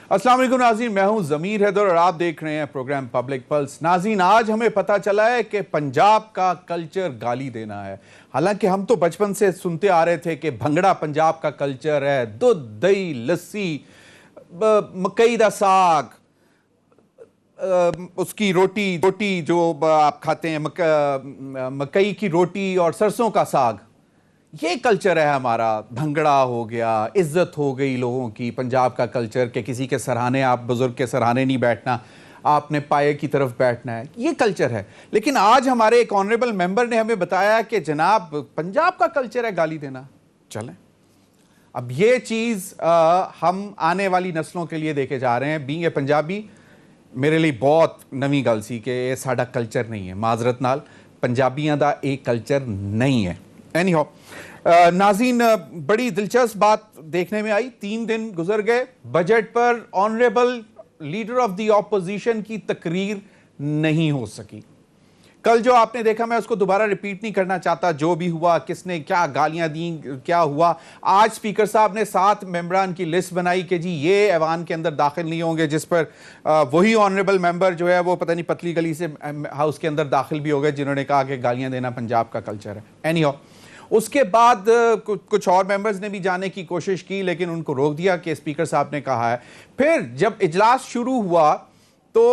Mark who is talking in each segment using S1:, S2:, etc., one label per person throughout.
S1: अस्सलाम वालेकुम नाज़रीन, मैं हूं ज़मीर हैदर और आप देख रहे हैं प्रोग्राम पब्लिक पल्स। नाज़रीन, आज हमें पता चला है कि पंजाब का कल्चर गाली देना है। हालांकि हम तो बचपन से सुनते आ रहे थे कि भंगड़ा पंजाब का कल्चर है, दूध दही लस्सी, मकई दा साग, उसकी रोटी रोटी जो आप खाते हैं, मकई की रोटी और सरसों का साग, ये कल्चर है हमारा। भंगड़ा हो गया, इज्जत हो गई लोगों की। पंजाब का कल्चर के किसी के सराहने, आप बुजुर्ग के सराहने नहीं बैठना, आपने पाए की तरफ बैठना है, ये कल्चर है। लेकिन आज हमारे एक ऑनरेबल मेंबर ने हमें बताया कि जनाब पंजाब का कल्चर है गाली देना। चलें, अब ये चीज़ हम आने वाली नस्लों के लिए देखे जा रहे हैं। बीइंग ए पंजाबी मेरे लिए बहुत नवी गल सी कि ये साडा कल्चर नहीं है। माजरत नाल, पंजाबियां दा एक कल्चर नहीं है। एनी हो नाज़रीन, बड़ी दिलचस्प बात देखने में आई। 3 दिन गुजर गए, बजट पर honourable leader of the opposition की तकरीर नहीं हो सकी। कल जो आपने देखा, मैं उसको दोबारा रिपीट नहीं करना चाहता, जो भी हुआ, किसने क्या गालियां दी, क्या हुआ। आज स्पीकर साहब ने 7 मेंबरान की लिस्ट बनाई कि जी ये ऐवान के अंदर दाखिल नहीं होंगे, जिस पर वही ऑनरेबल मेंबर जो है वो पता नहीं पतली गली से हाउस के अंदर दाखिल भी हो गए, जिन्होंने कहा कि गालियां देना पंजाब का कल्चर है। एनी हो, उसके बाद कुछ और मेंबर्स ने भी जाने की कोशिश की, लेकिन उनको रोक दिया कि स्पीकर साहब ने कहा है। फिर जब इजलास शुरू हुआ तो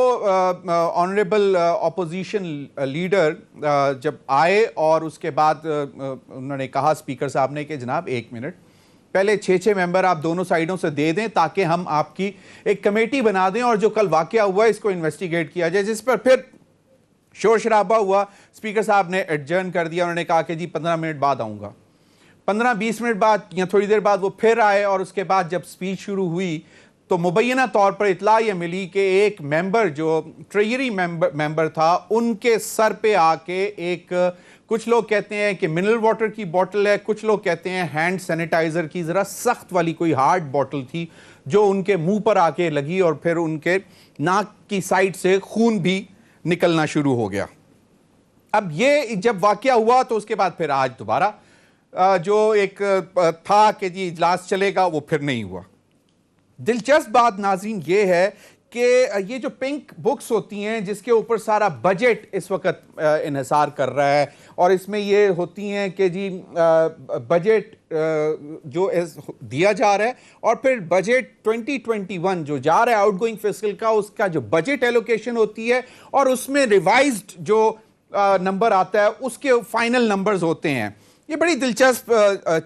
S1: ऑनरेबल ऑपोजिशन लीडर जब आए और उसके बाद उन्होंने कहा स्पीकर साहब ने कि जनाब 1 मिनट, पहले 6 मेंबर आप दोनों साइडों से दे दें ताकि हम आपकी एक कमेटी बना दें और जो कल वाकया हुआ है इसको इन्वेस्टिगेट किया जाए। जिस पर फिर शोर शराबा हुआ, स्पीकर साहब ने एडजर्न कर दिया। उन्होंने कहा कि जी 15 मिनट बाद आऊँगा। 15-20 मिनट बाद या थोड़ी देर बाद वो फिर आए और उसके बाद जब स्पीच शुरू हुई तो मुबैना तौर पर इतला यह मिली कि एक मेंबर जो ट्रेजरी मेंबर था, उनके सर पे आके एक, कुछ लोग कहते हैं कि मिनरल वाटर की बोतल है, कुछ लोग कहते हैं हैंड सैनिटाइजर की ज़रा सख्त वाली कोई हार्ड बोतल थी, जो उनके मुंह पर आके लगी और फिर उनके नाक की साइड से खून भी निकलना शुरू हो गया। अब ये जब वाकया हुआ तो उसके बाद फिर आज दोबारा जो एक था कि जी इजलास चलेगा, वो फिर नहीं हुआ। दिलचस्प बात नाज़रीन ये है कि ये जो पिंक बुक्स होती हैं जिसके ऊपर सारा बजट इस वक्त इन्हिसार कर रहा है, और इसमें ये होती हैं कि जी बजट जो दिया जा रहा है और फिर बजट 2021 जो जा रहा है आउटगोइंग फिस्कल का, उसका जो बजट एलोकेशन होती है और उसमें रिवाइज्ड जो नंबर आता है उसके फाइनल नंबर्स होते हैं। ये बड़ी दिलचस्प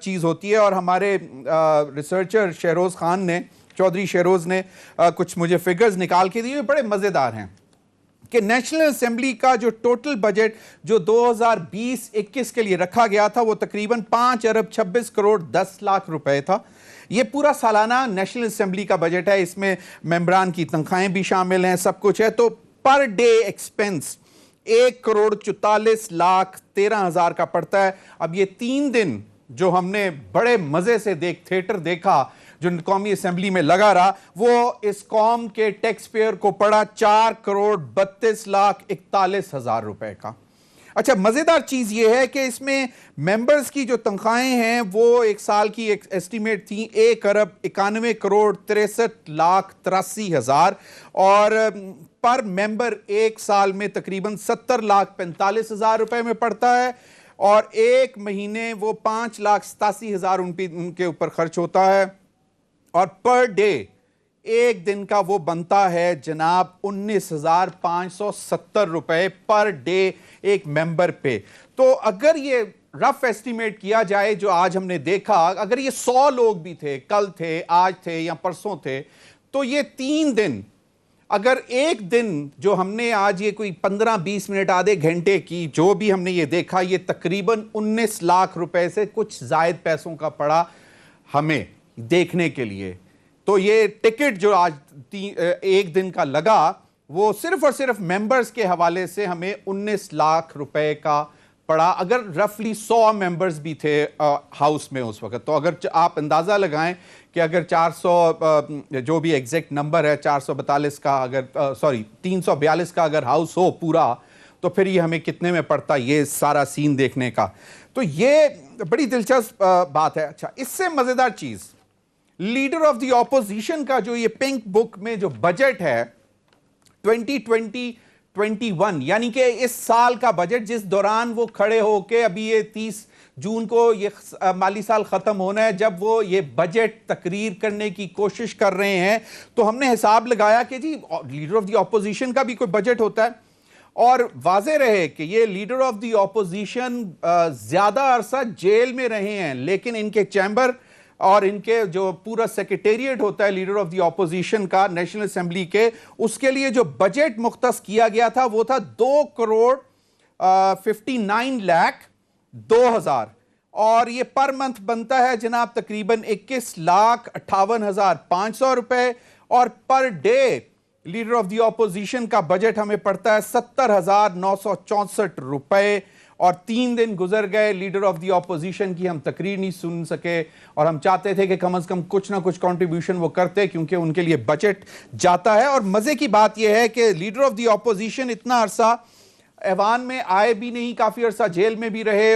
S1: चीज़ होती है। और हमारे रिसर्चर शहरोज़ खान ने, चौधरी शहरोज़ ने कुछ मुझे फिगर्स निकाल के दिए, बड़े मज़ेदार हैं कि नेशनल असेंबली का जो टोटल बजट जो 2020-21 के लिए रखा गया था वो तकरीबन 5 अरब 26 करोड़ 10 लाख रुपए था। ये पूरा सालाना नेशनल असेंबली का बजट है, इसमें मेंबरान की तनख्वाहें भी शामिल हैं, सब कुछ है। तो per day expense 1 crore 44 lakh 13 हज़ार का पड़ता है। अब ये 3 दिन जो हमने बड़े मज़े से थिएटर देखा जो कौमी असेंबली में लगा रहा, वो इस कौम के टैक्स पेयर को पड़ा 4 करोड़ 32 लाख 41 हज़ार रुपए का। अच्छा, मज़ेदार चीज़ ये है कि इसमें मेंबर्स की जो तनख्वाहें हैं वो एक साल की एक एस्टीमेट थी 1 अरब 91 करोड़ 63 लाख 83 हज़ार, और पर मेंबर एक साल में तकरीबन 70 लाख 45 हज़ार रुपए में पड़ता है, और एक महीने वो 5 लाख 87 हज़ार उनके ऊपर खर्च होता है, और पर डे एक दिन का वो बनता है जनाब 19,570 रुपए पर डे एक मेंबर पे। तो अगर ये रफ एस्टीमेट किया जाए जो आज हमने देखा, अगर ये 100 लोग भी थे, कल थे, आज थे या परसों थे, तो ये 3 दिन, अगर एक दिन जो हमने आज ये कोई 15-20 मिनट आधे घंटे की जो भी हमने ये देखा, ये तकरीबन 19 लाख रुपए से कुछ जायद पैसों का पड़ा हमें देखने के लिए। तो ये टिकट जो आज एक दिन का लगा वो सिर्फ और सिर्फ मेंबर्स के हवाले से हमें 19 लाख रुपए का पड़ा, अगर रफली 100 मेंबर्स भी थे हाउस में उस वक्त। तो अगर आप अंदाज़ा लगाएं कि अगर 400 जो भी एग्जैक्ट नंबर है 442 का, अगर 342 का अगर हाउस हो पूरा, तो फिर ये हमें कितने में पड़ता ये सारा सीन देखने का। तो ये बड़ी दिलचस्प बात है। अच्छा, इससे मज़ेदार चीज़ लीडर ऑफ द ऑपोजिशन का जो ये पिंक बुक में जो बजट है 2020-21, यानी कि इस साल का बजट जिस दौरान वो खड़े होके, अभी ये 30 जून को ये माली साल खत्म होना है, जब वो ये बजट तकरीर करने की कोशिश कर रहे हैं, तो हमने हिसाब लगाया कि जी लीडर ऑफ द ऑपोजिशन का भी कोई बजट होता है। और वाज़ेह रहे कि ये लीडर ऑफ द ऑपोजिशन ज्यादा अरसा जेल में रहे हैं, लेकिन इनके चैम्बर और इनके जो पूरा सेक्रेटेरिएट होता है लीडर ऑफ द ऑपोजिशन का नेशनल असेंबली के, उसके लिए जो बजट मुख्तस किया गया था वो था 2,59,02,000, और ये पर मंथ बनता है जनाब तकरीबन 21,58,500 रुपए, और per day leader of the opposition का बजट हमें पड़ता है 70,964 रुपए। और 3 दिन गुजर गए, लीडर ऑफ द ऑपोजिशन की हम तकरीर नहीं सुन सके, और हम चाहते थे कि कम से कम कुछ ना कुछ कंट्रीब्यूशन वो करते, क्योंकि उनके लिए बजट जाता है। और मजे की बात यह है कि लीडर ऑफ द ऑपोजिशन इतना अरसा ऐवान में आए भी नहीं, काफी अरसा जेल में भी रहे,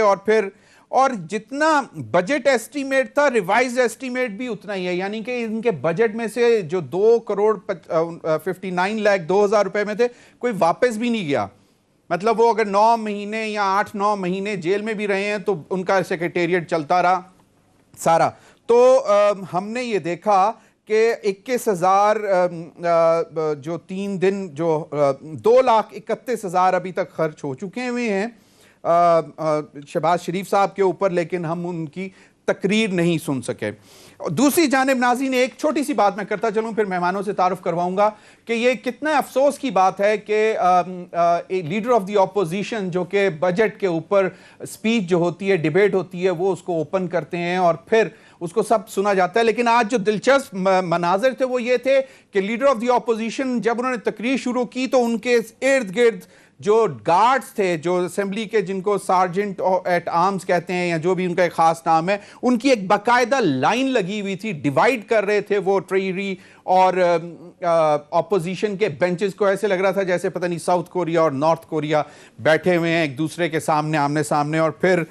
S1: और जितना बजट एस्टीमेट था रिवाइज एस्टीमेट भी उतना ही है, यानी कि इनके बजट में से जो 2,59,02,000 रुपए में थे, कोई वापस भी नहीं गया। मतलब वो अगर 9 महीने या 8-9 महीने जेल में भी रहे हैं तो उनका सेक्रेटेरिएट चलता रहा सारा। तो हमने ये देखा कि 21,000 जो 3 दिन जो 2,31,000 अभी तक खर्च हो चुके हुए हैं शहबाज शरीफ साहब के ऊपर, लेकिन हम उनकी तकरीर नहीं सुन सके। दूसरी जानिब नाज़रीन, एक छोटी सी बात मैं करता चलूं, फिर मेहमानों से तारुफ करवाऊंगा कि ये कितना अफसोस की बात है कि लीडर ऑफ द ऑपोजिशन जो कि बजट के ऊपर स्पीच जो होती है, डिबेट होती है, वो उसको ओपन करते हैं और फिर उसको सब सुना जाता है। लेकिन आज जो दिलचस्प मनाजर थे वो ये थे कि लीडर ऑफ द ऑपोजिशन जब उन्होंने तकरीर शुरू की तो उनके इर्द गिर्द जो गार्ड्स थे, जो असेंबली के, जिनको सार्जेंट एट आर्म्स कहते हैं या जो भी उनका एक खास नाम है, उनकी एक बाकायदा लाइन लगी हुई थी, डिवाइड कर रहे थे वो ट्रेजरी और ऑपोजिशन के बेंचेस को। ऐसे लग रहा था जैसे पता नहीं साउथ कोरिया और नॉर्थ कोरिया बैठे हुए हैं एक दूसरे के सामने, आमने सामने। और फिर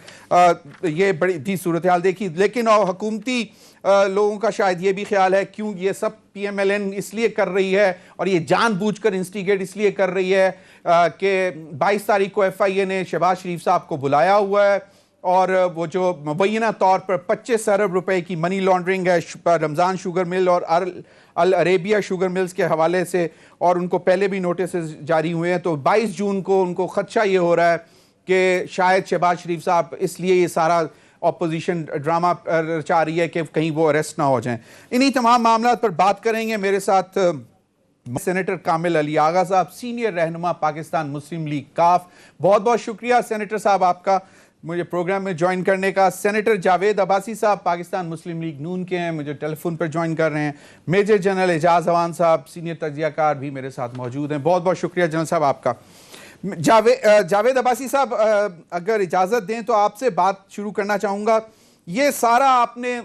S1: ये बड़ी थी सूरत हाल देखी। लेकिन हुकूमती लोगों का शायद ये भी ख्याल है क्यों ये सब PMLN इसलिए कर रही है और ये जानबूझकर इंस्टिगेट इसलिए कर रही है कि 22 तारीख को FIA ने शहबाज शरीफ साहब को बुलाया हुआ है, और वो जो मुबैना तौर पर 25 अरब रुपए की मनी लॉन्ड्रिंग है रमज़ान शुगर मिल और अल अरेबिया शुगर मिल्स के हवाले से, और उनको पहले भी नोटिस जारी हुए हैं। तो 22 जून को उनको खदशा ये हो रहा है कि शायद शहबाज शरीफ साहब इसलिए ये सारा ऑपोजिशन ड्रामा रचा रही है कि कहीं वो अरेस्ट ना हो जाएं। इन्हीं तमाम मामला पर बात करेंगे। मेरे साथ सेनेटर कामिल अली आगा साहब, सीनियर रहनुमा पाकिस्तान मुस्लिम लीग काफ। बहुत बहुत शुक्रिया सेनेटर साहब आपका मुझे प्रोग्राम में ज्वाइन करने का। सेनेटर जावेद अब्बासी साहब पाकिस्तान मुस्लिम लीग नून के हैं, मुझे टेलीफोन पर ज्वाइन कर रहे हैं। मेजर जनरल एजाज अवान साहब सीनियर तजियाकार भी मेरे साथ मौजूद हैं। बहुत बहुत शुक्रिया जनरल साहब आपका। जावेद अब्बासी साहब, अगर इजाज़त दें तो आपसे बात शुरू करना चाहूँगा। ये सारा आपने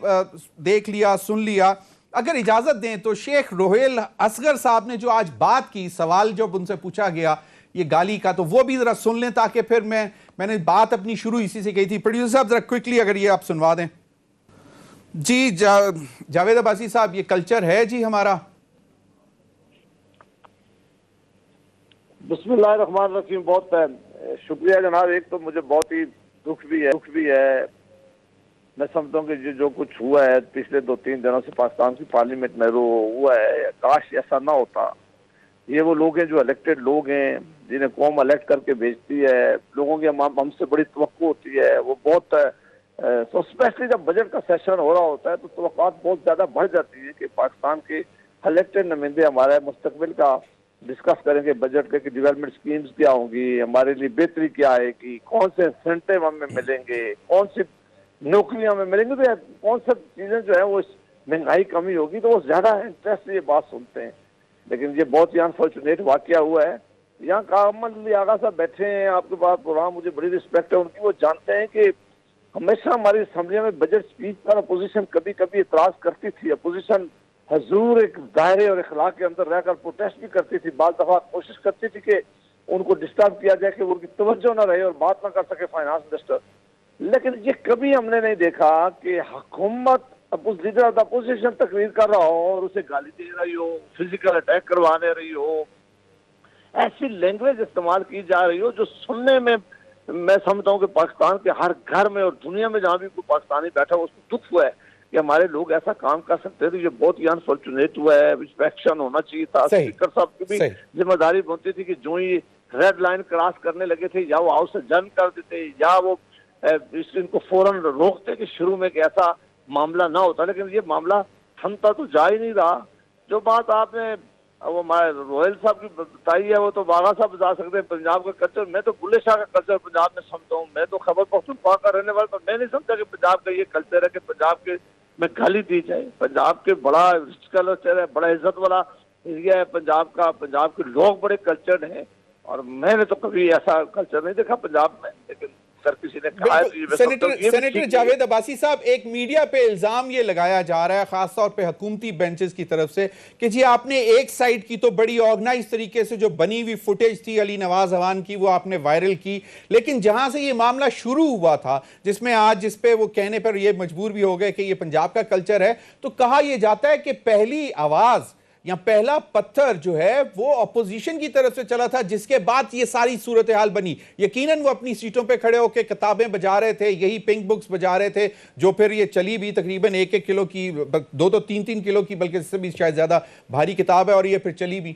S1: देख लिया, सुन लिया, अगर इजाज़त दें तो शेख रोहेल असगर साहब ने जो आज बात की, सवाल जब उनसे पूछा गया ये गाली का, तो वो भी ज़रा सुन लें ताकि फिर मैंने बात अपनी शुरू इसी से कही थी। प्रोड्यूसर साहब ज़रा क्विकली अगर ये आप सुनवा दें। जी जावेद अब्बासी साहब, ये कल्चर है जी हमारा।
S2: बिस्मिल्लाहिर्रहमानिर्रहीम। बहुत शुक्रिया जनाब। एक तो मुझे बहुत ही दुख भी है। मैं समझता हूँ कि जो कुछ हुआ है पिछले 2-3 दिनों से पाकिस्तान की पार्लियामेंट में हुआ है, काश ऐसा ना होता। ये वो लोग हैं जो इलेक्टेड लोग हैं, जिन्हें कौम इलेक्ट करके भेजती है। लोगों की हमसे बड़ी तवक्को होती है। वो बहुत स्पेशली जब बजट का सेशन हो रहा होता है तो तवक्कात बहुत ज्यादा बढ़ जाती है कि पाकिस्तान के इलेक्टेड नुमाइंदे हमारे मुस्तकबिल का डिस्कस करेंगे, बजट के डेवलपमेंट स्कीम्स क्या होंगी, हमारे लिए बेहतरी क्या आएगी, कौन से इंसेंटिव हमें मिलेंगे, कौन सी नौकरियां हमें मिलेंगी, तो कौन सब चीजें जो है वो महंगाई कमी होगी, तो वो ज्यादा इंटरेस्ट से ये बात सुनते हैं। लेकिन ये बहुत ही अनफॉर्चुनेट वाकया हुआ है। यहाँ कामिल अली आगा साहब बैठे हैं आपके पास प्रोग्राम, मुझे बड़ी रिस्पेक्ट है उनकी। वो जानते हैं कि हमेशा हमारी असम्बलियों में बजट स्पीच पर अपोजिशन कभी कभी इतराज करती थी। अपोजिशन हजूर एक दायरे और इखलाक के अंदर रहकर प्रोटेस्ट भी करती थी। बार दफा कोशिश करती थी कि उनको डिस्टर्ब किया जाए, कि उनकी तवज्जो न रहे और बात ना कर सके फाइनेंस मिनिस्टर। लेकिन ये कभी हमने नहीं देखा कि हुकूमत अब उस लीडर ऑफ द अपोजिशन तकरीर कर रहा हो और उसे गाली दे रही हो, फिजिकल अटैक करवाने रही हो, ऐसी लैंग्वेज इस्तेमाल की जा रही हो जो सुनने में मैं समझता हूँ कि पाकिस्तान के हर घर में और दुनिया में जहाँ भी कोई पाकिस्तानी बैठा हो उसको दुख हुआ है कि हमारे लोग ऐसा काम कर सकते हैं। तो ये बहुत ही अनफॉर्चुनेट हुआ है, इस पे एक्शन होना चाहिए था। स्पीकर साहब की भी जिम्मेदारी बनती थी कि जो ही रेड लाइन क्रॉस करने लगे थे या वो हाउस से जन कर देते या वो इनको फौरन रोकते कि शुरू में ऐसा मामला ना होता, लेकिन ये मामला थमता तो जा ही नहीं रहा। जो बात आपने वो रोयल साहब की बताई है वो तो बागा साहब बता सकते हैं। पंजाब का कल्चर, मैं तो बुल्ले शाह का कल्चर पंजाब में समझता हूँ। मैं तो खैबर पख्तूनख्वा का रहने वाला, मैं नहीं समझता कि पंजाब का ये कल्चर है कि पंजाब के में गाली दी जाए। पंजाब के बड़ा रिच कल्चर है, बड़ा इज्जत वाला एरिया है पंजाब का, पंजाब के लोग बड़े कल्चर्ड हैं और मैंने तो कभी ऐसा कल्चर नहीं देखा पंजाब में। लेकिन सर किसी ने कहा है तो
S1: सेनेटर जावेद अब्बासी साहब, एक मीडिया पे इल्जाम ये लगाया जा रहा है खासतौर पे हुकूमती बेंचेस की तरफ से कि जी आपने एक साइड की तो बड़ी ऑर्गेनाइज तरीके से जो बनी हुई फुटेज थी अली नवाज अवान की वो आपने वायरल की, लेकिन जहां से ये मामला शुरू हुआ था जिसमें आज जिस पे वो कहने पर ये मजबूर भी हो गए कि ये पंजाब का कल्चर है, तो कहा यह जाता है कि पहली आवाज या पहला पत्थर जो है वो अपोजिशन की तरफ से चला था, जिसके बाद ये सारी सूरत हाल बनी। यकीनन वो अपनी सीटों पे खड़े होकर किताबें बजा रहे थे, यही पिंक बुक्स बजा रहे थे जो फिर ये चली भी तकरीबन 1-1 किलो की, 2-2 3-3 किलो की, बल्कि इससे भी शायद ज्यादा भारी किताब है और ये फिर चली भी।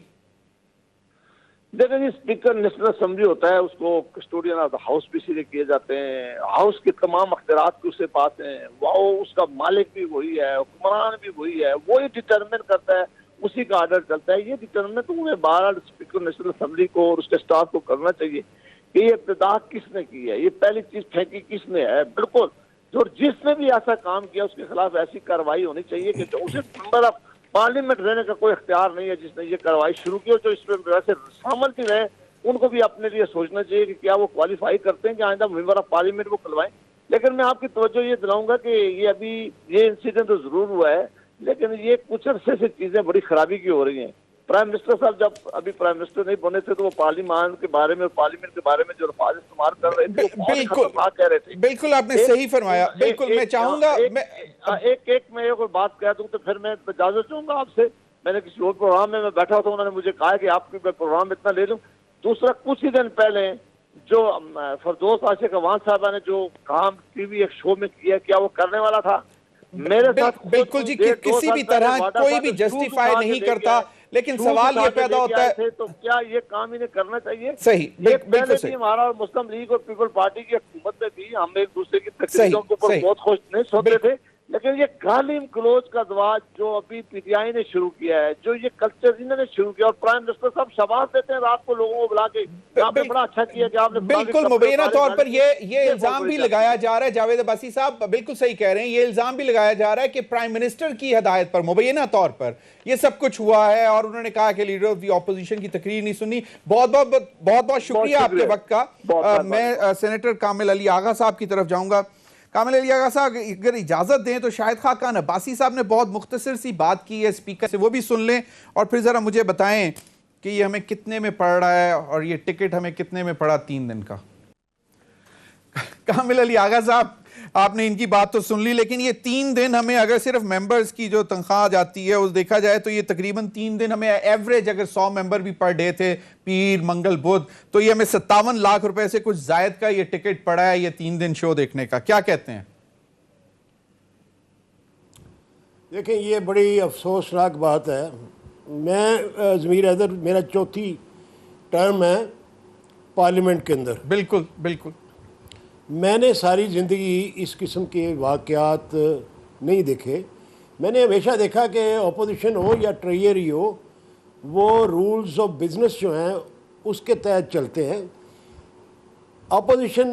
S2: देखिए, स्पीकर नेशनल असेंबली होता है, उसको कस्टोडियन ऑफ द हाउस भी सीधे किए जाते हैं। हाउस के तमाम अख्तियारात भी उसके पास हैं, वो उसका मालिक भी वही है, हुक्मरान भी वही है, वो ही डिटरमिन करता है, उसी का आर्डर चलता है। ये डिटरमिन तो उन्हें बहरहाल स्पीकर नेशनल असेंबली को और उसके स्टाफ को करना चाहिए कि ये इब्तिदा किसने की है, ये पहली चीज फेंकी किसने है। बिल्कुल, जो जिसने भी ऐसा काम किया उसके खिलाफ ऐसी कार्रवाई होनी चाहिए कि जो उसे मेंबर ऑफ पार्लियामेंट रहने का कोई इख्तियार नहीं है जिसने ये कार्रवाई शुरू की, जो इसमें वैसे शामिल भी रहे उनको भी अपने लिए सोचना चाहिए कि क्या वो क्वालिफाई करते हैं कि आइंदा मेंबर ऑफ पार्लियामेंट वो करवाएं। लेकिन मैं आपकी तवज्जो ये दिलाऊंगा कि ये अभी ये इंसिडेंट तो जरूर हुआ है, लेकिन ये कुछ अरसे से चीजें बड़ी खराबी की हो रही हैं। प्राइम मिनिस्टर साहब जब अभी प्राइम मिनिस्टर नहीं बने थे तो वो पार्लियामान के बारे में, पार्लियामेंट के बारे में जो अल्फाज इस्तेमाल कर रहे थे वो बहुत खतरनाक कह रहे थे।
S1: बिल्कुल आपने सही फरमाया। बिल्कुल मैं चाहूंगा
S2: मैं एक और बात कह दूं तो फिर मैं इजाजत चाहूंगा आपसे। मैंने किसी और प्रोग्राम में मैं बैठा था, उन्होंने मुझे कहा कि आपकी मैं प्रोग्राम इतना ले लूं। दूसरा, कुछ ही दिन पहले जो फरदौस आशिक अवान साहबा ने जो काम टीवी एक शो में किया, क्या वो करने वाला था मेरे साथ?
S1: बिल्कुल जी, किसी भी तरह कोई भी जस्टिफाई नहीं करता, लेकिन सवाल ये पैदा होता है
S2: तो क्या ये काम इन्हें करना चाहिए?
S1: सही,
S2: बिल्कुल सही। हमारा मुस्लिम लीग और पीपल पार्टी की हुकूमत में भी हम एक दूसरे की तकलीफों के ऊपर बहुत खुश नहीं सोते थे, लेकिन ये गालिम क्लोज का दवाज जो अभी पीटीआई ने शुरू किया है, जो ये कल्चर इन्होंने शुरू किया, और प्राइम मिनिस्टर साहब शाबाश देते हैं रात को लोगों को बुला के, आपने बड़ा अच्छा किया कि आपने
S1: बिल्कुल मुबैना तौर पर ये इल्जाम भी लगाया जा रहा है। जावेद अब्बासी साहब बिल्कुल सही कह रहे हैं, ये इल्जाम भी लगाया जा रहा है कि प्राइम मिनिस्टर की हिदायत पर मुबैना तौर पर ये सब कुछ हुआ है और उन्होंने कहा कि लीडर ऑफ द ऑपोजिशन की तकरीर नहीं सुनी। बहुत बहुत शुक्रिया आपके वक्त का। मैं सेनेटर कामिल अली आगा साहब की तरफ जाऊंगा। कामिल अली आगा साहब, अगर इजाजत दें तो शाहिद खान अब्बासी साहब ने बहुत मुख्तसर सी बात की है स्पीकर से, वो भी सुन लें और फिर जरा मुझे बताएं कि ये हमें कितने में पड़ रहा है और ये टिकट हमें कितने में पड़ा 3 दिन का। कामिल अली आगा साहब, आपने इनकी बात तो सुन ली, लेकिन ये 3 दिन हमें अगर सिर्फ मेंबर्स की जो तनख्वाह जाती है उस देखा जाए तो ये तकरीबन 3 दिन हमें एवरेज, अगर 100 मेंबर भी पर डे थे, पीर मंगल बुध, तो ये हमें 57 लाख रुपए से कुछ जायद का ये टिकट पड़ा है ये 3 दिन शो देखने का। क्या कहते हैं?
S3: देखें, ये बड़ी अफसोसनाक बात है। मैं ज़मीर हैदर, मेरा 4थी टर्म है पार्लियामेंट के अंदर।
S1: बिल्कुल बिल्कुल।
S3: मैंने सारी ज़िंदगी इस किस्म के वाक़यात नहीं देखे। मैंने हमेशा देखा कि अपोजिशन हो या ट्रेयरी हो, वो रूल्स ऑफ बिज़नेस जो हैं उसके तहत चलते हैं। अपोजिशन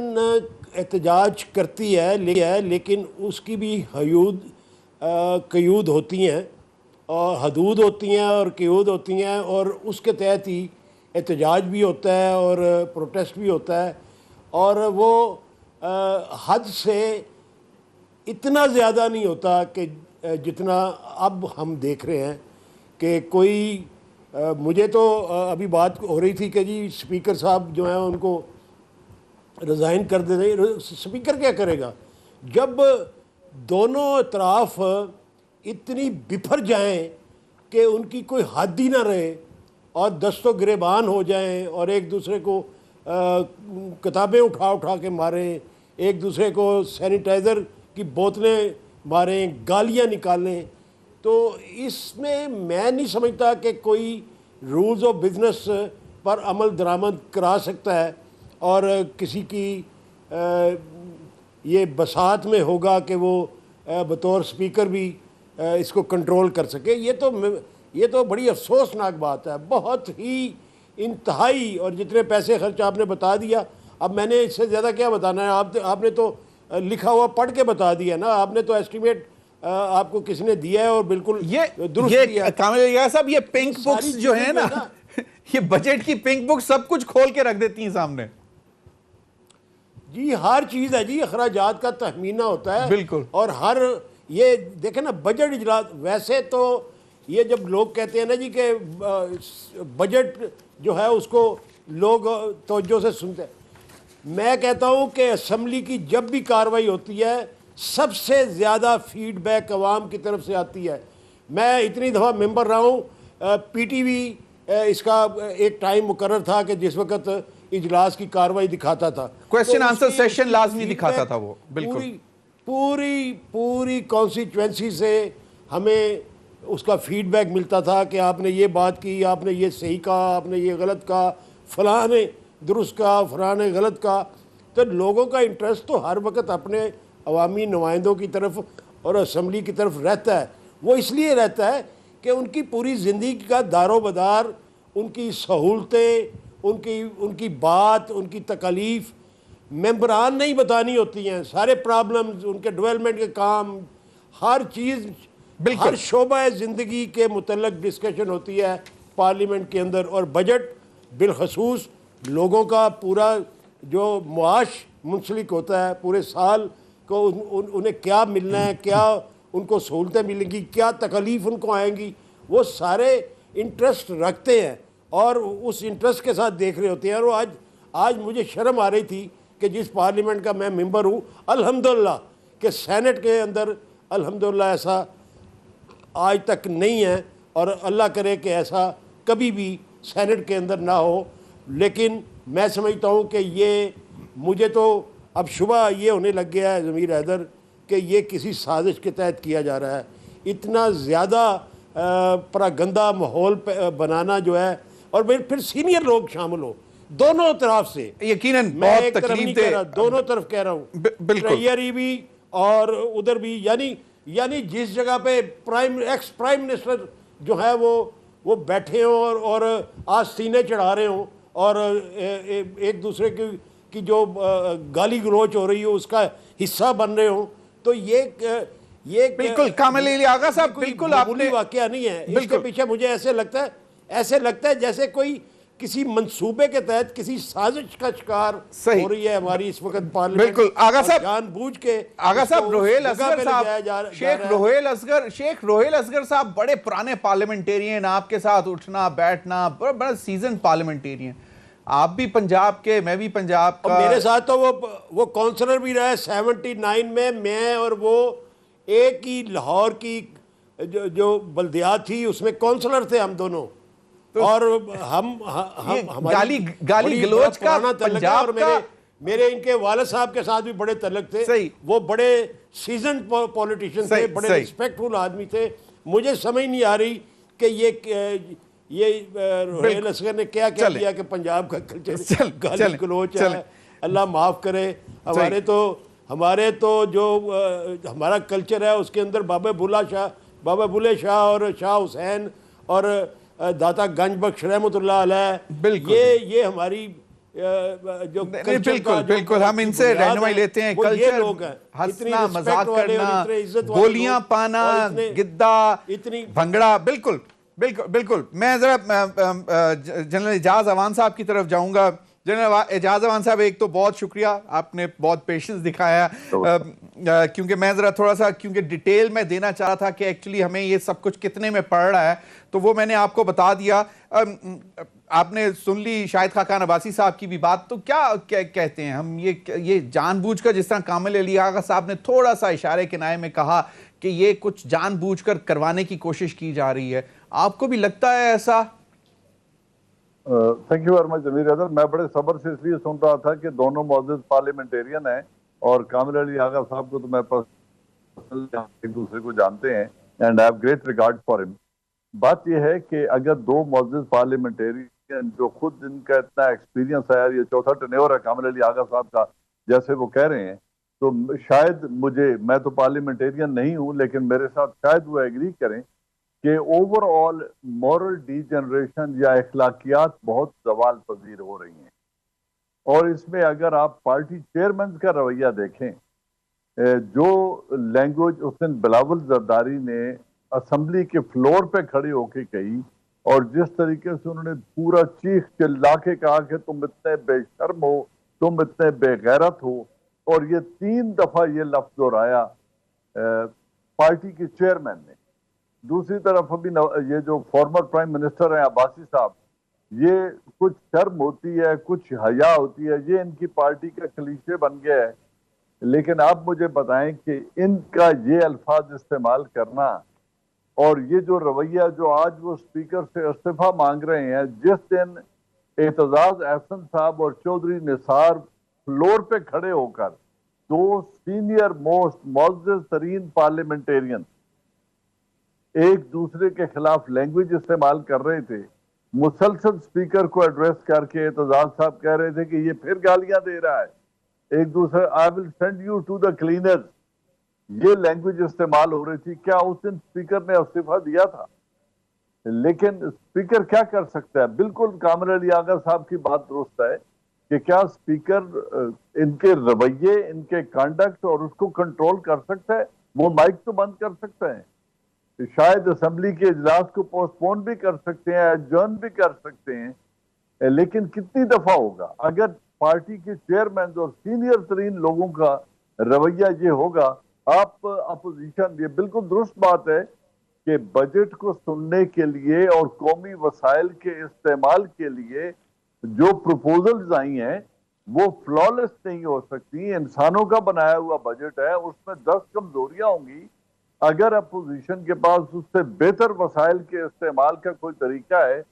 S3: एहतजाज करती है लेकिन उसकी भी क़यूद होती हैं और हदूद होती हैं और क़यूद होती हैं, और उसके तहत ही एहतजाज भी होता है और प्रोटेस्ट भी होता है। और वो हद से इतना ज़्यादा नहीं होता कि जितना अब हम देख रहे हैं कि कोई मुझे तो अभी बात हो रही थी कि जी स्पीकर साहब जो हैं उनको रिज़ाइन कर दे रहे। स्पीकर क्या करेगा जब दोनों तरफ इतनी बिफर जाएं कि उनकी कोई हद ही ना रहे और दस्तों गिरेबान हो जाएं और एक दूसरे को किताबें उठा उठा के मारें, एक दूसरे को सैनिटाइज़र की बोतलें मारें, गालियां निकालें। तो इसमें मैं नहीं समझता कि कोई रूल्स ऑफ बिजनेस पर अमल दरामद करा सकता है और किसी की ये बसात में होगा कि वो बतौर स्पीकर भी इसको कंट्रोल कर सके। ये तो बड़ी अफसोसनाक बात है, बहुत ही इंतहाई। और जितने पैसे खर्च आपने बता दिया, अब मैंने इससे ज़्यादा क्या बताना है? आपने तो लिखा हुआ पढ़ के बता दिया ना, आपने तो एस्टिमेट आपको किसने दिया है और बिल्कुल दुरुस्त दिया।
S1: कामिल साहब, ये पिंक बुक्स जो है ना, ये बजट की पिंक बुक सब कुछ खोल के रख देती हैं सामने।
S3: जी हर चीज़ है जी, अखराजात का तखमीना होता है
S1: बिल्कुल।
S3: और हर ये देखें ना बजट इजलास, वैसे तो ये जब लोग कहते हैं ना जी कि बजट जो है उसको लोग तवज्जो से सुनते हैं, मैं कहता हूँ कि असम्बली की जब भी कार्रवाई होती है सबसे ज़्यादा फीडबैक अवाम की तरफ से आती है। मैं इतनी दफ़ा मेंबर रहा हूँ, पीटीवी इसका एक टाइम मुकर्रर था कि जिस वक्त इजलास की कार्रवाई दिखाता था,
S1: क्वेश्चन
S3: तो
S1: आंसर
S3: उसकी
S1: सेशन लाजमी
S3: feedback
S1: दिखाता था वो। बिल्कुल
S3: पूरी कॉन्स्टिट्यूंसी से हमें उसका फीडबैक मिलता था कि आपने ये बात की, आपने ये सही कहा, आपने ये गलत कहा, फलां ने दुरुस्त कहा, फलां ने गलत कहा। तो लोगों का इंटरेस्ट तो हर वक्त अपने अवामी नुमाइंदों की तरफ और असम्बली की तरफ रहता है। वो इसलिए रहता है कि उनकी पूरी ज़िंदगी का दारोमदार, उनकी सहूलतें, उनकी बात, उनकी तकलीफ़ मेंबरान नहीं बतानी होती हैं। सारे प्रॉब्लम्स, उनके डेवलपमेंट के काम, हर चीज़, हर शोबा ज़िंदगी के मुतल्लक डिस्कशन होती है पार्लियामेंट के अंदर। और बजट बिलखसूस लोगों का पूरा जो मुआश मुंसलिक होता है पूरे साल को, उन्हें क्या मिलना है, क्या उनको सहूलतें मिलेंगी, क्या तकलीफ़ उनको आएंगी, वो सारे इंटरेस्ट रखते हैं और उस इंटरेस्ट के साथ देख रहे होते हैं। और आज मुझे शर्म आ रही थी कि जिस पार्लियामेंट का मैं मेंबर हूँ, अल्हम्दुलिल्लाह कि सेनेट के अंदर अल्हम्दुलिल्लाह ऐसा आज तक नहीं है और अल्लाह करे कि ऐसा कभी भी सेनेट के अंदर ना हो। लेकिन मैं समझता हूँ कि ये मुझे तो अब शुबा ये होने लग गया है ज़मीर हैदर कि ये किसी साजिश के तहत किया जा रहा है। इतना ज़्यादा प्रागंदा माहौल बनाना जो है, और फिर सीनियर लोग शामिल हो दोनों तरफ से,
S1: यकीनन
S3: मैं
S1: बहुत
S3: एक तरफ नहीं कह रहा, दोनों तरफ कह रहा हूँ,
S1: बिल्कुल
S3: भी और उधर भी। यानी जिस जगह पे एक्स प्राइम मिनिस्टर जो है वो बैठे हों और आज सीने चढ़ा रहे हों और एक दूसरे की जो गाली गलौच हो रही हो उसका हिस्सा बन रहे हों, तो ये
S1: बिल्कुल कामिल आगा साहब, बिल्कुल आपने
S3: वाकया नहीं है। इसके पीछे मुझे ऐसे लगता है जैसे कोई किसी मंसूबे के तहत किसी साजिश का शिकार हो रही है हमारी इस वक्त पार्लियामेंट।
S1: बिल्कुल आगा साहब,
S3: जानबूझ के
S1: आगा साहब रोहेल असगर साहब, शेख रोहेल असगर साहब बड़े पुराने पार्लियामेंटेरियन, आपके साथ उठना बैठना, बड़ा सीजन पार्लियामेंटेरियन। आप भी पंजाब के, मैं भी पंजाब का।
S3: मेरे साथ तो वो काउंसलर भी रहा है 79 में। मैं और वो एक ही लाहौर की जो बल्दियात थी उसमें काउंसलर थे हम दोनों। तो और हम
S1: गाली गलोच का पंजाब का,
S3: मेरे इनके वालिद साहब के साथ भी बड़े तल्लक थे।
S1: सही।
S3: वो बड़े सीजन पॉलिटिशियन थे, बड़े रिस्पेक्टफुल आदमी थे। मुझे समझ नहीं आ रही कि ये रोहेल असगर ने क्या किया कि पंजाब का कल्चर गाली गलोच है। अल्लाह माफ़ करे। हमारे तो जो हमारा कल्चर है उसके अंदर बाबा बुले शाह और शाह हुसैन और दाता गंज बख्श रहमतुल्लाह अलैह, ये हमारी जो
S1: बिल्कुल हम इनसे रहनुमाई लेते हैं। कल्चर, हंसना, मजाक करना, गोलियां पाना, गिद्दा, इतनी भंगड़ा, बिल्कुल। मैं जरा जनरल एजाज अवान साहब की तरफ जाऊंगा। जनरल एजाज अवान साहब, एक तो बहुत शुक्रिया, आपने बहुत पेशेंस दिखाया। क्योंकि मैं ज़रा थोड़ा सा क्योंकि डिटेल में देना चाह रहा था कि एक्चुअली हमें ये सब कुछ कितने में पड़ रहा है, तो वो मैंने आपको बता दिया। आपने सुन ली शाहिद खाकान अब्बासी साहब की भी बात, तो क्या कहते हैं हम, ये जानबूझकर, जिस तरह कामिल अली आगा साहब ने थोड़ा सा इशारे किनारे में कहा कि ये कुछ जानबूझकर करवाने की कोशिश की जा रही है, आपको भी लगता है ऐसा?
S4: Thank you very much Zameer Athar. मैं बड़े सब्र से इसलिए सुन रहा था कि दोनों मौजूद पार्लियामेंटेरियन हैं और कामिल अली आगा साहब को तो मैं पर्सनली एक दूसरे को जानते हैं and I have great regard for him. बात यह है कि अगर दो मौजूद पार्लियामेंटेरियन जो खुद जिनका इतना एक्सपीरियंस है, ये चौथा टेन्योर है कामिल अली आगा साहब का जैसे वो कह रहे हैं, तो शायद मैं तो पार्लियामेंटेरियन नहीं हूँ, लेकिन मेरे साथ शायद वो एग्री करें कि ओवरऑल मॉरल डीजनरेशन या अखलाकियात बहुत जवाल पजीर हो रही हैं। और इसमें अगर आप पार्टी चेयरमैन का रवैया देखें, जो लैंग्वेज उस दिन बिलावल जरदारी ने असेंबली के फ्लोर पे खड़े होके कही और जिस तरीके से उन्होंने पूरा चीख चिल्ला के कहा कि तुम इतने बेशर्म हो, तुम इतने बेगैरत हो, और ये 3 दफा ये लफ्ज दोहराया पार्टी के चेयरमैन ने। दूसरी तरफ अभी ये जो फॉर्मर प्राइम मिनिस्टर हैं अब्बासी साहब, ये कुछ शर्म होती है, कुछ हया होती है, ये इनकी पार्टी का क्लीशे बन गया है। लेकिन आप मुझे बताएं कि इनका ये अल्फाज इस्तेमाल करना और ये जो रवैया जो आज वो स्पीकर से इस्तीफा मांग रहे हैं, जिस दिन एतजाज अहसन साहब और चौधरी निसार फ्लोर पे खड़े होकर दो सीनियर मोस्ट मौजूद तरीन पार्लियामेंटेरियन एक दूसरे के खिलाफ लैंग्वेज इस्तेमाल कर रहे थे, मुसलसल स्पीकर को एड्रेस करके एतजाज साहब कह रहे थे कि ये फिर गालियां दे रहा है एक दूसरे, I will send you to the cleaners, ये लैंग्वेज इस्तेमाल हो रही थी। क्या उस दिन स्पीकर ने इस्तीफा दिया था? लेकिन स्पीकर क्या कर सकता है? बिल्कुल कामिल अली आगा साहब की बात दुरुस्त है कि क्या स्पीकर इनके रवैये, इनके कंडक्ट और उसको कंट्रोल कर सकता है? वो माइक तो बंद कर सकता है, शायद असेंबली के इजलास को पोस्टपोन भी कर सकते हैं, एडजर्न भी कर सकते हैं, लेकिन कितनी दफा होगा? अगर पार्टी के चेयरमैन और सीनियर तरीन लोगों का रवैया ये होगा, आप अपोजिशन, ये बिल्कुल दुरुस्त बात है कि बजट को सुनने के लिए और कौमी वसाइल के इस्तेमाल के लिए जो प्रपोजल्स आई हैं वो फ्लॉलेस नहीं हो सकती। इंसानों का बनाया हुआ बजट है, उसमें 10 कमजोरियां होंगी। अगर अपोजिशन के पास उससे बेहतर वसाइल के इस्तेमाल का कोई तरीका है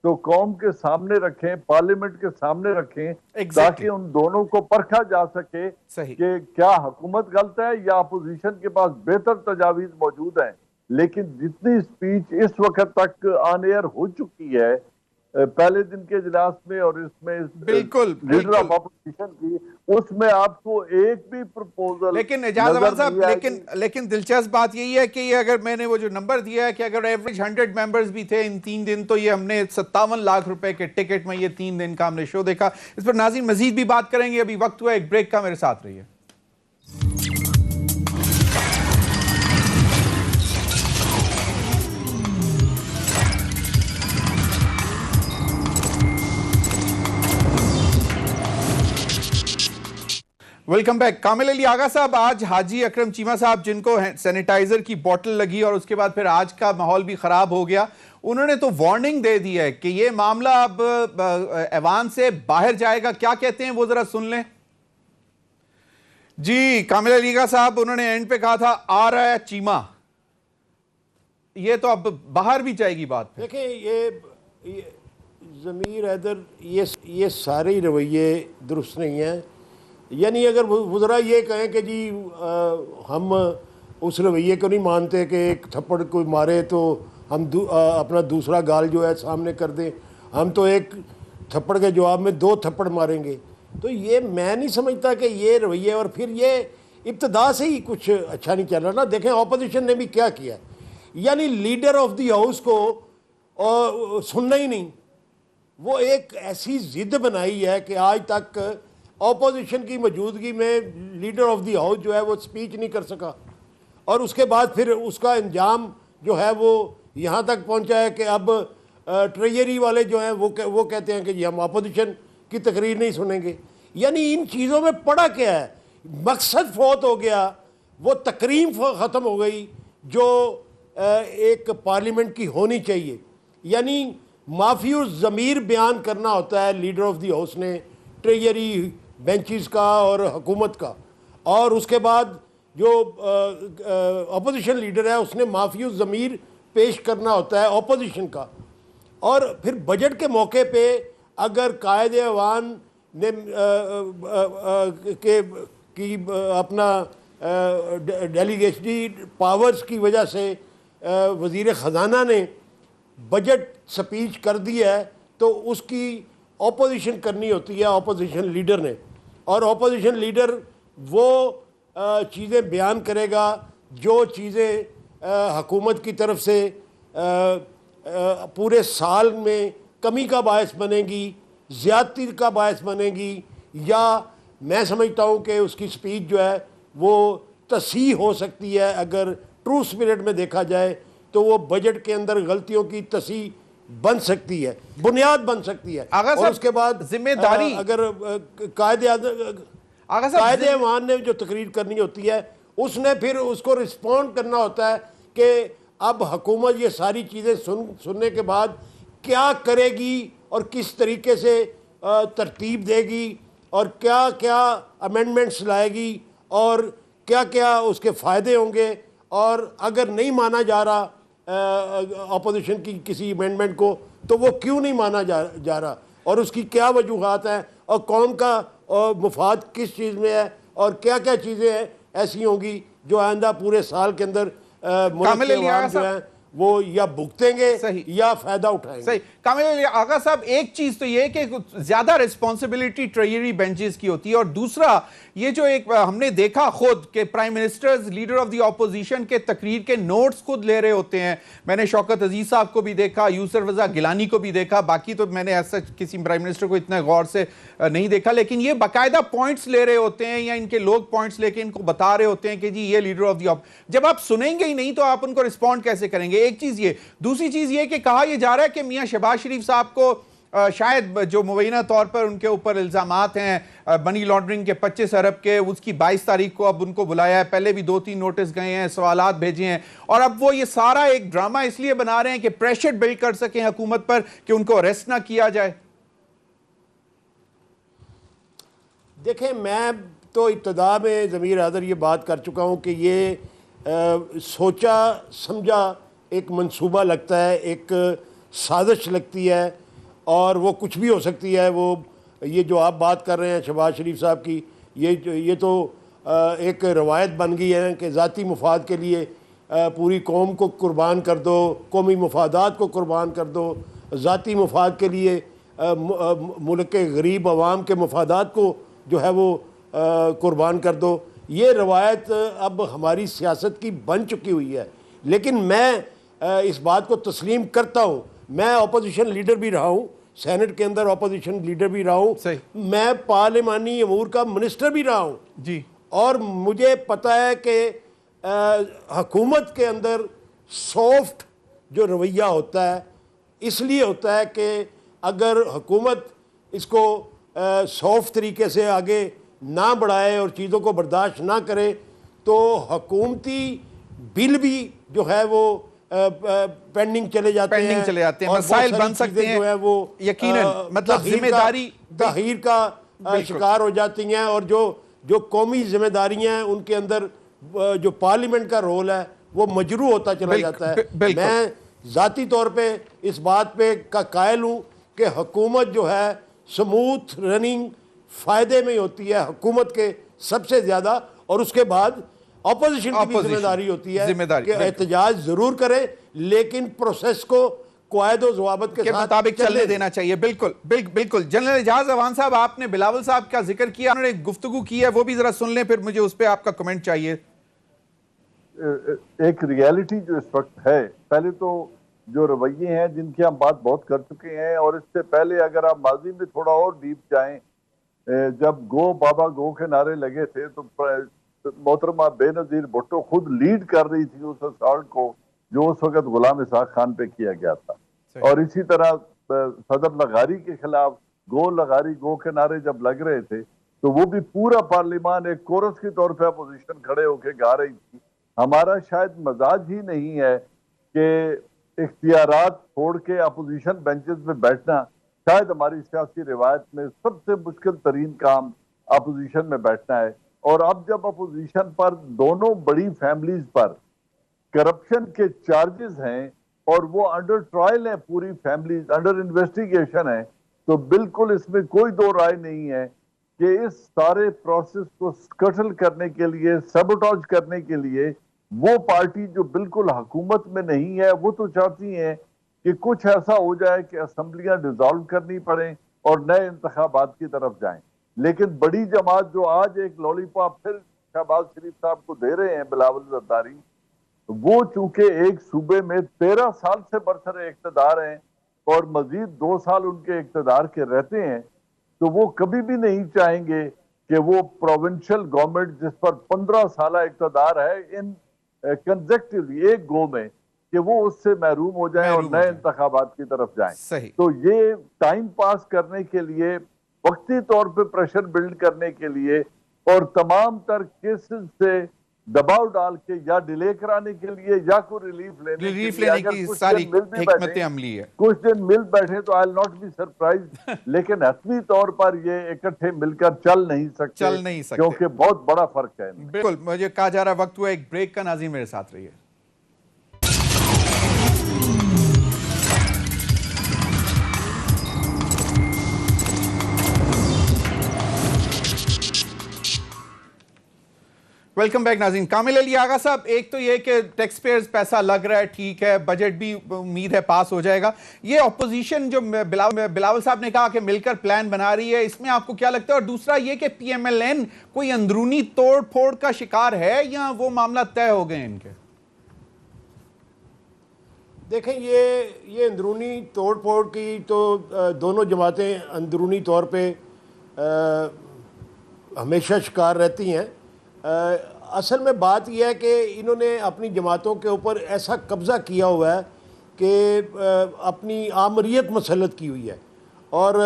S4: तो कौम के सामने रखें, पार्लियामेंट के सामने रखें, ताकि उन दोनों को परखा जा सके कि क्या हुकूमत गलत है या अपोजिशन के पास बेहतर तजावीज मौजूद हैं। लेकिन जितनी स्पीच इस वक्त तक ऑन एयर हो चुकी है पहले दिन के इजलास में और इसमें
S1: बिल्कुल
S4: लीडर ऑफ अपोजिशन की, उसमें आपको एक भी प्रपोजल,
S1: लेकिन एजाज अहमद साहब, लेकिन दिलचस्प बात यही है कि ये अगर मैंने वो जो नंबर दिया है कि अगर एवरेज 100 मेंबर्स भी थे इन 3 दिन, तो ये हमने 57 लाख रुपए के टिकट में ये 3 दिन का हमने शो देखा। इस पर नाज़रीन मजीद भी बात करेंगे, अभी वक्त हुआ एक ब्रेक का, मेरे साथ रहिए। Welcome back. कामिल अली आगा साहब, आज हाजी अकरम चीमा साहब जिनको सैनिटाइजर की बोतल लगी और उसके बाद फिर आज का माहौल भी खराब हो गया, उन्होंने तो वार्निंग दे दी है कि ये मामला अब ऐवान से बाहर जाएगा। क्या कहते हैं वो जरा सुन लें। जी कामिल अली आगा साहब, उन्होंने एंड पे कहा था आ रहा है चीमा, ये तो अब बाहर भी जाएगी बात।
S3: देखिए ये ज़मीर हैदर, ये सारे रवैये दुरुस्त नहीं हैं। यानी अगर वज़रा ये कहें कि जी हम उस रवैये को नहीं मानते कि एक थप्पड़ कोई मारे तो हम अपना दूसरा गाल जो है सामने कर दें, हम तो एक थप्पड़ के जवाब में 2 थप्पड़ मारेंगे, तो ये मैं नहीं समझता कि ये रवैये, और फिर ये इब्तदा से ही कुछ अच्छा नहीं चल रहा ना। देखें ऑपोजिशन ने भी क्या किया, यानी लीडर ऑफ द हाउस को सुनना ही नहीं, वो एक ऐसी जिद बनाई है कि आज तक ऑपोजिशन की मौजूदगी में लीडर ऑफ द हाउस जो है वो स्पीच नहीं कर सका, और उसके बाद फिर उसका अंजाम जो है वो यहाँ तक पहुँचा है कि अब ट्रेजरी वाले जो हैं वो कहते हैं कि जी हम ऑपोजिशन की तकरीर नहीं सुनेंगे। यानी इन चीज़ों में पड़ा क्या है, मकसद फौत हो गया वो तकरीम ख़त्म हो गई जो एक पार्लियामेंट की होनी चाहिए। यानी माफी और ज़मीर बयान करना होता है लीडर ऑफ द हाउस ने, ट्रेजरी बेंचेस का और हुकूमत का, और उसके बाद जो अपोजिशन लीडर है उसने माफी और ज़मीर पेश करना होता है अपोजिशन का। और फिर बजट के मौके पे अगर कायदे अवान ने अपना डेलीगेशनी पावर्स की वजह से वज़ीर ख़जाना ने बजट स्पीच कर दी है तो उसकी ऑपोजिशन करनी होती है ऑपोजिशन लीडर ने, और ऑपोजिशन लीडर वो चीज़ें बयान करेगा जो चीज़ें हुकूमत की तरफ से पूरे साल में कमी का बायस बनेगी, ज़्यादती का बायस बनेगी, या मैं समझता हूँ कि उसकी स्पीच जो है वो तसीह हो सकती है। अगर ट्रू स्पिरिट में देखा जाए तो वो बजट के अंदर गलतियों की तसीह बन सकती है, बुनियाद बन सकती है। और उसके बाद
S1: जिम्मेदारी
S3: अगर कायदे अवान ने जो तकरीर करनी होती है उसने फिर उसको रिस्पॉन्ड करना होता है कि अब हुकूमत ये सारी चीज़ें सुनने के बाद क्या करेगी और किस तरीके से तरतीब देगी और क्या क्या अमेंडमेंट्स लाएगी और क्या क्या उसके फ़ायदे होंगे, और अगर नहीं माना जा रहा अपोजिशन की किसी अमेंडमेंट को तो वो क्यों नहीं माना जा रहा और उसकी क्या वजूहात हैं और कौम का मुफाद किस चीज़ में है और क्या क्या चीज़ें ऐसी होंगी जो आइंदा पूरे साल के अंदर मुल्क के अवाम जो है वो या भुगतेंगे या फायदा उठाएंगे।
S1: सही कामिल आगा साहब, एक चीज तो ये कि ज्यादा रिस्पॉन्सिबिलिटी ट्रेजरी बेंचेस की होती है, और दूसरा ये जो एक हमने देखा खुद के prime ministers leader of the opposition के तकरीर के नोट्स खुद ले रहे होते हैं। मैंने शौकत अजीज साहब को भी देखा, यूसुफ रजा गिलानी को भी देखा, बाकी तो मैंने ऐसा किसी प्राइम मिनिस्टर को इतना गौर से नहीं देखा, लेकिन ये बाकायदा पॉइंट्स ले रहे होते हैं या इनके लोग पॉइंट्स लेके इनको बता रहे होते हैं कि जी ये लीडर ऑफ द जब आप सुनेंगे ही नहीं तो आप उनको रिस्पॉन्ड कैसे करेंगे? एक चीज ये, दूसरी चीज ये कि कहा यह जा रहा है कि मियां शहबाज शरीफ साहब को शायद जो मुबैना तौर पर उनके ऊपर इल्जामात हैं मनी लॉन्ड्रिंग के 25 अरब के, उसकी 22 तारीख को अब उनको बुलाया है, पहले भी 2-3 नोटिस गए हैं, सवालात भेजे हैं, और अब वो ये सारा एक ड्रामा इसलिए बना रहे हैं कि प्रेशर बिल्ड कर सकें हुकूमत पर कि उनको अरेस्ट ना किया जाए।
S3: देखें, मैं तो इब्तदा में ज़मीर आदर ये बात कर चुका हूँ कि ये सोचा समझा एक मंसूबा लगता है, एक साजिश लगती है, और वो कुछ भी हो सकती है। वो ये जो आप बात कर रहे हैं शहबाज शरीफ साहब की, ये तो एक रवायत बन गई है कि ज़ाती मुफाद के लिए पूरी कौम को कुर्बान कर दो, कौमी मुफादात को कुर्बान कर दो, ज़ाती मुफाद के लिए मुल्क के गरीब अवाम के मुफादात को जो है वो कुर्बान कर दो। ये रवायत अब हमारी सियासत की बन चुकी हुई है। लेकिन मैं इस बात को तस्लीम करता हूँ, मैं अपोजिशन लीडर भी रहा हूँ, सेनेट के अंदर अपोजिशन लीडर भी रहा हूँ, मैं पार्लिमानी अमूर का मिनिस्टर भी रहा हूँ जी, और मुझे पता है कि हुकूमत के अंदर सॉफ्ट जो रवैया होता है इसलिए होता है कि अगर हुकूमत इसको सॉफ्ट तरीके से आगे ना बढ़ाए और चीज़ों को बर्दाश्त ना करे तो हुकूमती बिल भी जो है वो पेंडिंग चले जाते हैं
S1: और मसाइल बन सकते हैं,
S3: जो है वो
S1: यकीनन मतलब जिम्मेदारी
S3: तहीर का शिकार हो जाती हैं, और जो कौमी जिम्मेदारियां हैं उनके अंदर जो पार्लियामेंट का रोल है वो मजरू होता चला जाता है। मैं ज़ाती तौर पे इस बात पे का कायल हूँ कि हुकूमत जो है स्मूथ रनिंग फ़ायदे में होती है हुकूमत के सबसे ज़्यादा, और उसके बाद ऑपोजिशन की भी जिम्मेदारी होती है कि एहतजाज जरूर करें लेकिन प्रोसेस को क़वायद ज़वाबित के
S1: मुताबिक चलने देना चाहिए। बिल्कुल बिल्कुल। जनरल एजाज अवान साहब, आपने बिलावल साहब का जिक्र किया, उन्होंने गुफ्तगू की है, वो भी जरा सुन लें, फिर मुझे उस पर आपका कमेंट चाहिए।
S4: एक रियलिटी जो इस वक्त है, पहले तो जो रवैये हैं जिनकी हम बात बहुत कर चुके हैं, और इससे पहले अगर आप माजी में थोड़ा और डीप जाएं, जब गो बाबा गो के नारे लगे थे तो मोहतरमा बेनजीर भुट्टो खुद लीड कर रही थी उस असॉल्ट को जो उस वक्त गुलाम इसहाक खान पे किया गया था। और इसी तरह सदर लगारी के खिलाफ गो लगारी गो के नारे जब लग रहे थे तो वो भी पूरा पार्लियामान एक कोरस के तौर पे अपोजिशन खड़े होके गा रही थी। हमारा शायद मजाज ही नहीं है कि इख्तियारात छोड़ के अपोजिशन बेंचेस पे बैठना। शायद हमारी सियासी रिवायत में सबसे मुश्किल तरीन काम अपोजिशन में बैठना है। और अब जब अपोजिशन पर दोनों बड़ी फैमिलीज पर करप्शन के चार्जेस हैं और वो अंडर ट्रायल है, पूरी फैमिलीज अंडर इन्वेस्टिगेशन है, तो बिल्कुल इसमें कोई दो राय नहीं है कि इस सारे प्रोसेस को स्कटल करने के लिए, सबोटाज करने के लिए वो पार्टी जो बिल्कुल हुकूमत में नहीं है वो तो चाहती है कि कुछ ऐसा हो जाए कि असेंबलियां डिसॉल्व करनी पड़े और नए इंतखाबात की तरफ जाएं। लेकिन बड़ी जमात जो आज एक लॉलीपॉप फिर शहबाज शरीफ साहब को दे रहे हैं, बिलावल जरदारी, वो चूंकि एक सूबे में 13 साल से बरसर इख्तिदार हैं और मजीद 2 साल उनके इख्तिदार के रहते हैं, तो वो कभी भी नहीं चाहेंगे कि वो प्रोविंशियल गवर्नमेंट जिस पर 15 साल इख्तिदार है इन कंसेक्टिवली एक गो में, कि वो उससे महरूम हो जाए और नए इंतखाबात की तरफ जाएं।
S1: सही।
S4: तो ये टाइम पास करने के लिए, वक्ती तौर पे प्रेशर बिल्ड करने के लिए और तमाम तर केसेस से दबाव डाल के या डिले कराने के लिए या कोई रिलीफ लेने
S1: की सारी हिकमत अमली है।
S4: कुछ दिन मिल बैठे तो I will not be surprise, लेकिन हतमी तौर पर ये इकट्ठे मिलकर चल नहीं सकते क्योंकि बहुत बड़ा फर्क है।
S1: बिल्कुल, मुझे कहा जा रहा वक्त हुआ एक ब्रेक का। नाज़रीन मेरे साथ रहिए। वेलकम बैक नाज़रीन। कामिल अली आगा साहब, एक तो ये कि टैक्स पेयर्स पैसा लग रहा है, ठीक है, बजट भी उम्मीद है पास हो जाएगा। ये ऑपोजिशन जो बिलावल साहब ने कहा कि मिलकर प्लान बना रही है, इसमें आपको क्या लगता है? और दूसरा ये कि पीएमएलएन कोई अंदरूनी तोड़ फोड़ का शिकार है या वो मामला तय हो गए इनके?
S3: देखें, ये अंदरूनी तोड़ फोड़ की तो दोनों जमातें अंदरूनी तौर पे हमेशा शिकार रहती हैं। असल में बात यह है कि इन्होंने अपनी जमातों के ऊपर ऐसा कब्ज़ा किया हुआ है कि अपनी आमरीत मसलत की हुई है और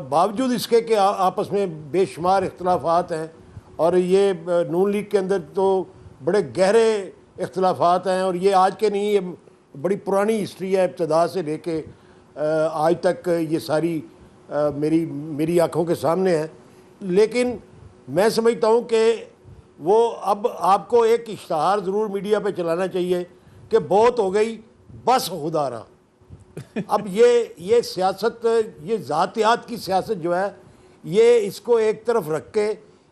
S3: बावजूद इसके कि आपस में बेशुमार इख्तलाफात हैं और ये नून लीग के अंदर तो बड़े गहरे इख्तलाफात हैं और ये आज के नहीं, ये बड़ी पुरानी हिस्ट्री है, इब्तदा से लेके आज तक ये सारी मेरी आँखों के सामने है। लेकिन मैं समझता हूँ कि वो अब आपको एक इश्तहार ज़रूर मीडिया पे चलाना चाहिए कि बहुत हो गई, बस खुदारा। अब ये सियासत, ये ज़ातियात की सियासत जो है, ये इसको एक तरफ रख के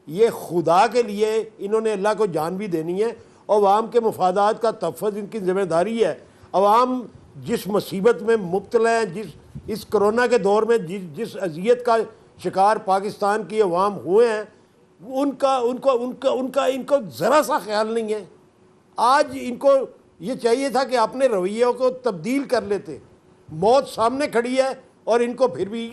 S3: ये खुदा के लिए इन्होंने अल्लाह को जान भी देनी है और अवाम के मफादात का तहफ़्फ़ुज़ इनकी ज़िम्मेदारी है। अवाम जिस मुसीबत में मुब्तला हैं, जिस इस कोरोना के दौर में जिस अज़ियत का शिकार पाकिस्तान की अवाम हुए हैं, इनको ज़रा सा ख्याल नहीं है। आज इनको ये चाहिए था कि अपने रवैयों को तब्दील कर लेते। मौत सामने खड़ी है और इनको फिर भी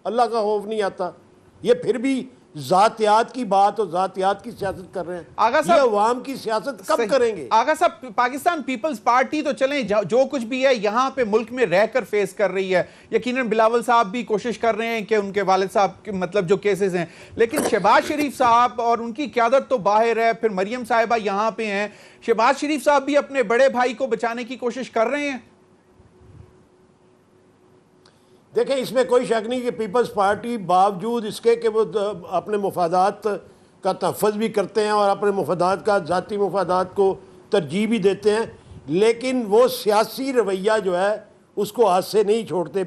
S3: अल्लाह का खौफ नहीं आता, ये फिर भी ज़ातियात की बात और ज़ातियात की सियासत कर रहे हैं।
S1: आगा
S3: ये अवाम की सियासत कब करेंगे?
S1: आगा साहब, पाकिस्तान पीपल्स पार्टी तो चलें, जो कुछ भी है यहाँ पे मुल्क में रहकर फेस कर रही है। यकीनन बिलावल साहब भी कोशिश कर रहे हैं कि उनके वालिद साहब के मतलब जो केसेस हैं, लेकिन शहबाज शरीफ साहब और उनकी क़यादत तो बाहर है, फिर मरियम साहिबा यहाँ पे हैं। शहबाज शरीफ साहब भी अपने बड़े भाई को बचाने की कोशिश कर रहे हैं।
S3: देखें, इसमें कोई शक नहीं कि पीपल्स पार्टी बावजूद इसके कि वो अपने मफादात का तहफ़्फ़ुज़ भी करते हैं और अपने मफादात का, ज़ाती मफादात को तरजीह भी देते हैं, लेकिन वो सियासी रवैया जो है उसको हाथ से नहीं छोड़ते।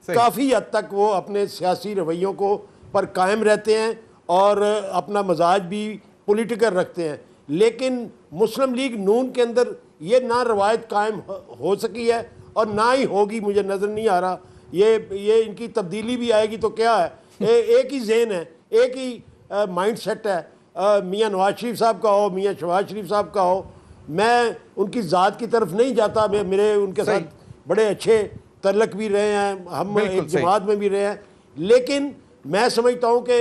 S3: काफ़ी हद तक वो अपने सियासी रवैयों को पर कायम रहते हैं और अपना मजाज भी पॉलिटिकल रखते हैं। लेकिन मुस्लिम लीग नून के अंदर ये ना रवायत कायम हो सकी है और ना ही होगी, मुझे नज़र नहीं आ रहा। ये इनकी तब्दीली भी आएगी तो क्या है, एक ही ज़हन है, एक ही माइंड सेट है। मियाँ नवाज शरीफ साहब का हो, मियाँ शहबाज शरीफ साहब का हो, मैं उनकी ज़ात की तरफ नहीं जाता। मेरे उनके साथ बड़े अच्छे तल्लक भी रहे हैं, हम एक जमात में भी रहे हैं, लेकिन मैं समझता हूँ कि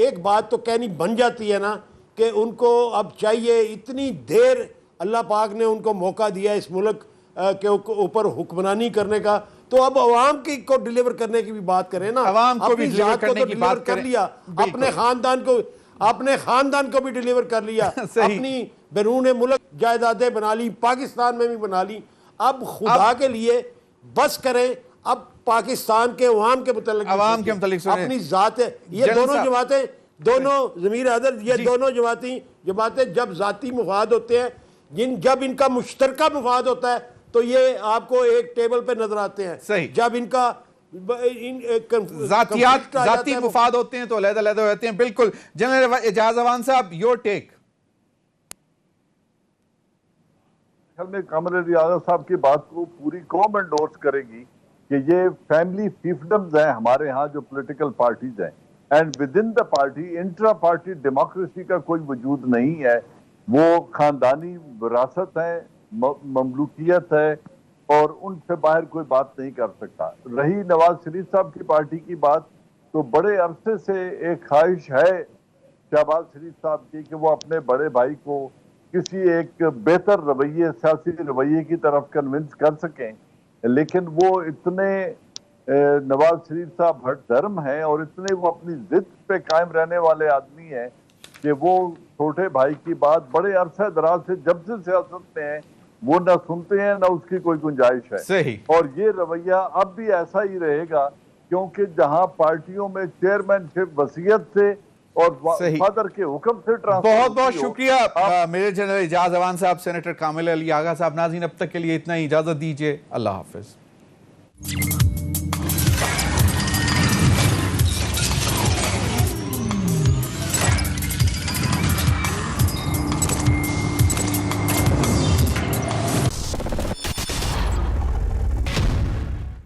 S3: एक बात तो कहनी बन जाती है ना कि उनको अब चाहिए, इतनी देर अल्लाह पाक ने उनको मौका दिया इस मुल्क के ऊपर हुक्मरानी करने का, तो अब अवाम की को डिलीवर करने की भी बात करें ना,
S1: अवाम को भी
S3: अपनी
S1: डिलीवर
S3: जात को
S1: करने
S3: तो
S1: की
S3: डिलीवर
S1: बात
S3: कर
S1: करें।
S3: लिया,
S1: बिल्कुल।
S3: अपने खानदान को भी डिलीवर कर लिया,
S1: सही।
S3: अपनी बैरून मुल्क जायदादें बना ली, पाकिस्तान में भी बना ली। अब खुदा के लिए बस करें, अब पाकिस्तान के अवाम के मुतल्लिक
S1: अवाम के मुतल्लिक सुने।
S3: अपनी जात है। ये
S1: जनता-
S3: दोनों जमातें, दोनों ज़मीर अदर, ये
S1: जी।
S3: दोनों जमातें जब जाती मुफाद होते हैं, जब इनका मुश्तरका मुफाद होता है तो ये आपको एक टेबल पे नजर आते हैं।
S1: सही।
S3: जब इनका
S1: जाती मुफाद होते हैं तो अलग-अलग होते हैं। बिल्कुल। जनरल एजाज अवान साहब, योर टेक।
S4: में कामिल अली आगा साहब की बात को पूरी कौम एंडोर्स करेगी कि ये फैमिली फिफ्डम्स हैं हमारे यहाँ जो पॉलिटिकल पार्टीज हैं, and with in the party intra party democracy का कोई वजूद नहीं है। वो खानदानी विरासत है, ममलूकियत है, और उनसे बाहर कोई बात नहीं कर सकता। रही नवाज शरीफ साहब की पार्टी की बात, तो बड़े अरसे से एक ख्वाहिश है शहबाज शरीफ साहब की कि वो अपने बड़े भाई को किसी एक बेहतर रवैये, सियासी रवैये की तरफ कन्विंस कर सकें, लेकिन वो इतने नवाज शरीफ साहब हट धर्म हैं और इतने वो अपनी जिद पे कायम रहने वाले आदमी हैं कि वो छोटे भाई की बात बड़े अरसे दराज से जब से सियासत में है वो ना सुनते हैं ना उसकी कोई गुंजाइश है।
S1: सही।
S4: और ये रवैया अब भी ऐसा ही रहेगा, क्योंकि जहां पार्टियों में चेयरमैनशिप वसीयत से और फादर के हुक्म से ट्रांसफर
S1: बहुत बहुत शुक्रिया मेजर जनरल एजाज अवान साहब, सेनेटर कामिल अली आगा साहब। नाज़रीन, अब तक के लिए इतना ही, इजाजत दीजिए। अल्लाह हाफिज।